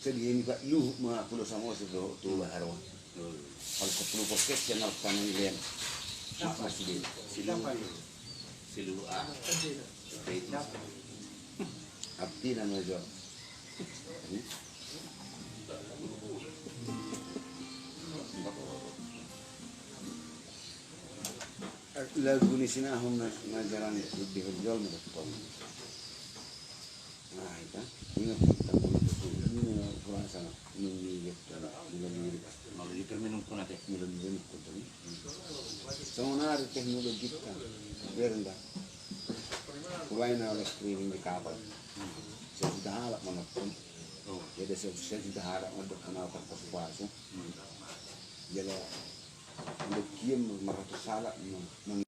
Jadi ini Pak lu mah pulau sama sudah tuh baru. Kalau perlu podcast channel panen lain. Masih di silu a. Abdi nama jo. Lagu ni sini ahum ngajaran di hujol mereka. Nah itu, ingat kita ini kurang sangat ini gitu, ini Kalau di terminum pun ada. ini semua ada teknologi kan, berendah. Kuain oleh screening di kapal. Saya sudah harap menonton. Jadi saya sudah harap untuk kenal terpasukan. Jadi untuk kiam merasa salah